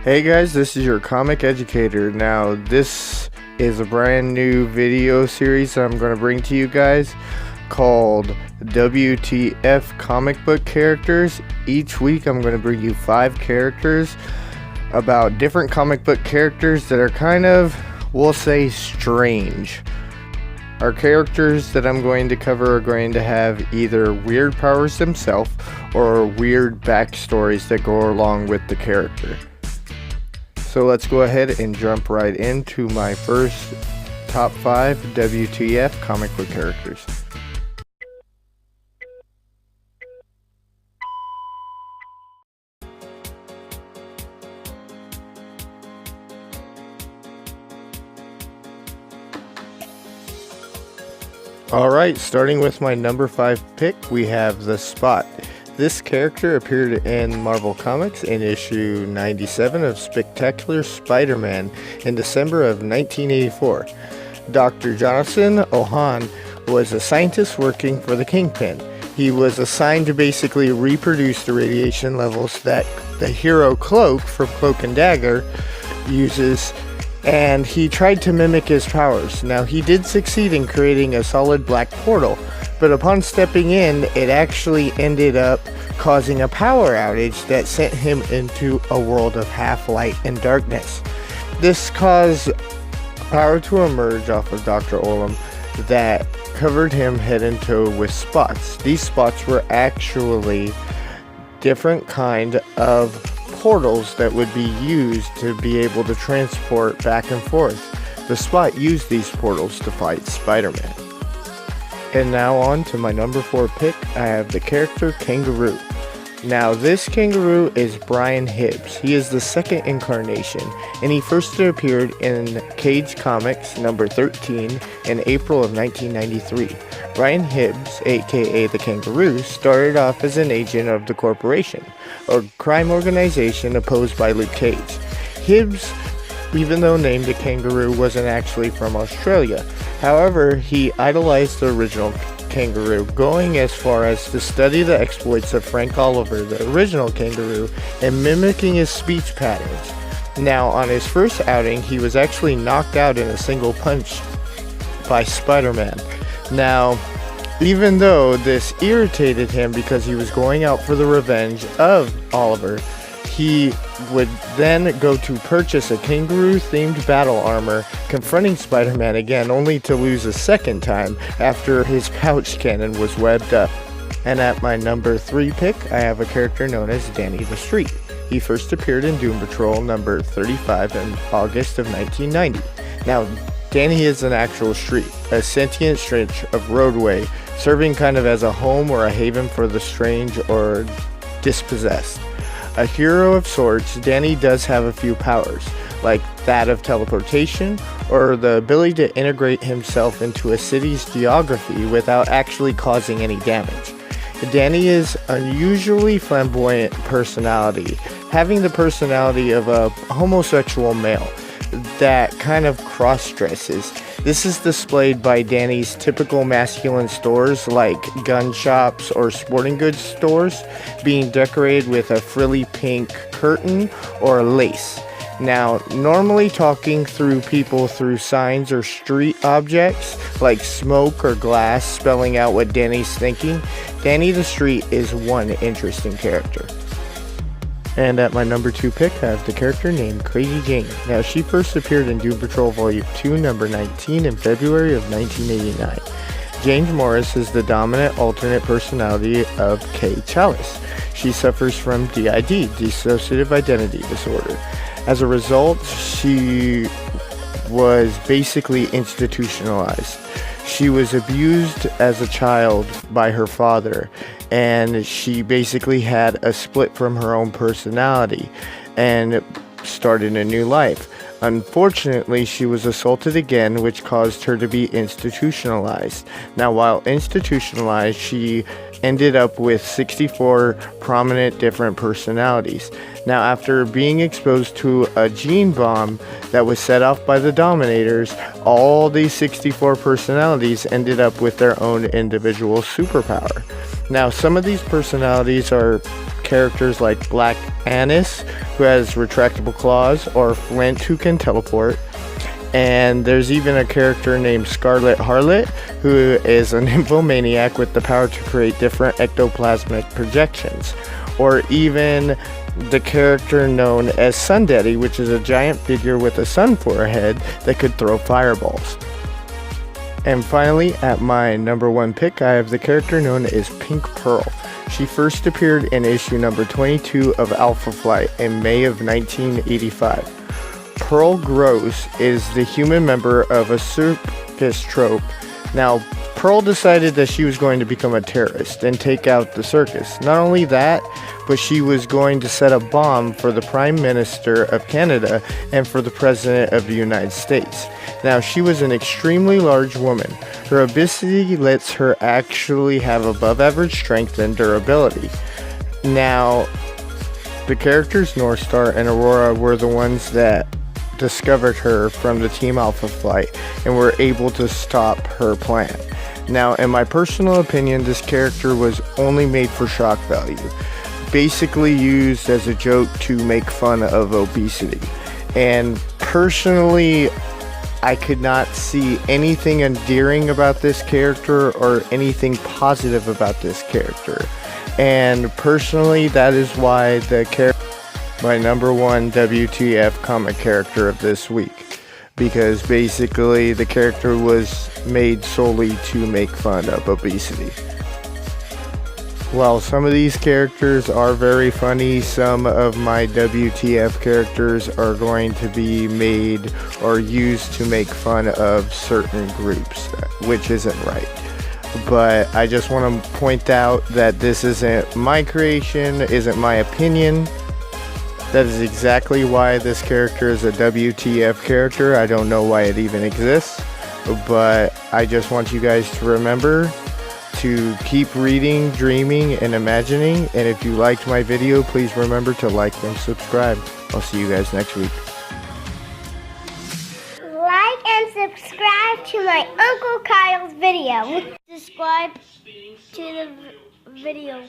Hey guys, this is your comic educator. Now this is a brand new video series that I'm going to bring to you guys called WTF Comicbook Characters. Each week I'm going to bring you 5 characters about different comic book characters that are kind of, we'll say, strange. Our characters that I'm going to cover are going to have either weird powers themselves or weird backstories that go along with the character. So let's go ahead and jump right into my first top 5 WTF comic book characters. Alright, starting with my number 5 pick, we have the Spot. This character appeared in Marvel Comics in issue 97 of Spectacular Spider-Man in December of 1984. Dr. Jonathan Ohan was a scientist working for the Kingpin. He was assigned to basically reproduce the radiation levels that the hero Cloak from Cloak and Dagger uses, and he tried to mimic his powers. Now, he did succeed in creating a solid black portal, but upon stepping in, it actually ended up causing a power outage that sent him into a world of half light and darkness. This caused power to emerge off of Dr. Olam that covered him head and toe with spots. These spots were actually different kind of portals that would be used to be able to transport back and forth. The Spot used these portals to fight Spider-Man. And now on to my number 4 pick, I have the character Kangaroo. Now this Kangaroo is Brian Hibbs. He is the second incarnation, and he first appeared in Cage Comics number 13 in April of 1993. Brian Hibbs, aka the Kangaroo, started off as an agent of the Corporation, a crime organization opposed by Luke Cage. Hibbs, even though named a Kangaroo, wasn't actually from Australia. However, he idolized the original Kangaroo, going as far as to study the exploits of Frank Oliver, the original Kangaroo, and mimicking his speech patterns. Now, on his first outing, he was actually knocked out in a single punch by Spider-Man. Now, even though this irritated him because he was going out for the revenge of Oliver, he would then go to purchase a kangaroo-themed battle armor, confronting Spider-Man again, only to lose a second time after his pouch cannon was webbed up. And at my number 3 pick, I have a character known as Danny the Street. He first appeared in Doom Patrol number 35 in August of 1990. Now, Danny is an actual street, a sentient stretch of roadway, serving kind of as a home or a haven for the strange or dispossessed. A hero of sorts, Danny does have a few powers, like that of teleportation, or the ability to integrate himself into a city's geography without actually causing any damage. Danny is unusually flamboyant personality, having the personality of a homosexual male that kind of cross-dresses. This is displayed by Danny's typical masculine stores like gun shops or sporting goods stores being decorated with a frilly pink curtain or lace. Now, normally talking through people through signs or street objects like smoke or glass spelling out what Danny's thinking, Danny the Street is one interesting character. And at my number 2 pick, I have the character named Crazy Jane. Now, she first appeared in Doom Patrol Volume 2, number 19 in February of 1989. James Morris is the dominant alternate personality of Kay Chalice. She suffers from DID, dissociative identity disorder. As a result, she was basically institutionalized. She was abused as a child by her father, and she basically had a split from her own personality and started a new life. Unfortunately, she was assaulted again, which caused her to be institutionalized. Now, while institutionalized, she ended up with 64 prominent different personalities. Now, after being exposed to a gene bomb that was set off by the Dominators, all these 64 personalities ended up with their own individual superpower. Now, some of these personalities are characters like Black Annis, who has retractable claws, or Flint, who can teleport. And there's even a character named Scarlet Harlot, who is a nymphomaniac with the power to create different ectoplasmic projections. Or even the character known as Sun Daddy, which is a giant figure with a sun for a head that could throw fireballs. And finally, at my number 1 pick, I have the character known as Pink Pearl. She first appeared in issue number 22 of Alpha Flight in May of 1985. Pearl Gross is the human member of a circus troupe. Now, Pearl decided that she was going to become a terrorist and take out the circus. Not only that, but she was going to set a bomb for the Prime Minister of Canada and for the President of the United States. Now, she was an extremely large woman. Her obesity lets her actually have above average strength and durability. Now, the characters North Star and Aurora were the ones that discovered her from the Team Alpha Flight and were able to stop her plan. Now, in my personal opinion, this character was only made for shock value, basically used as a joke to make fun of obesity. And personally, I could not see anything endearing about this character or anything positive about this character. And personally, that is why my number 1 WTF comic character of this week. Because basically the character was made solely to make fun of obesity. While some of these characters are very funny, some of my WTF characters are going to be made or used to make fun of certain groups, which isn't right. But I just want to point out that this isn't my creation, isn't my opinion. That is exactly why this character is a WTF character. I don't know why it even exists, but I just want you guys to remember to keep reading, dreaming, and imagining. And if you liked my video, please remember to like and subscribe. I'll see you guys next week. Like and subscribe to my Uncle Kyle's video. Subscribe to the video.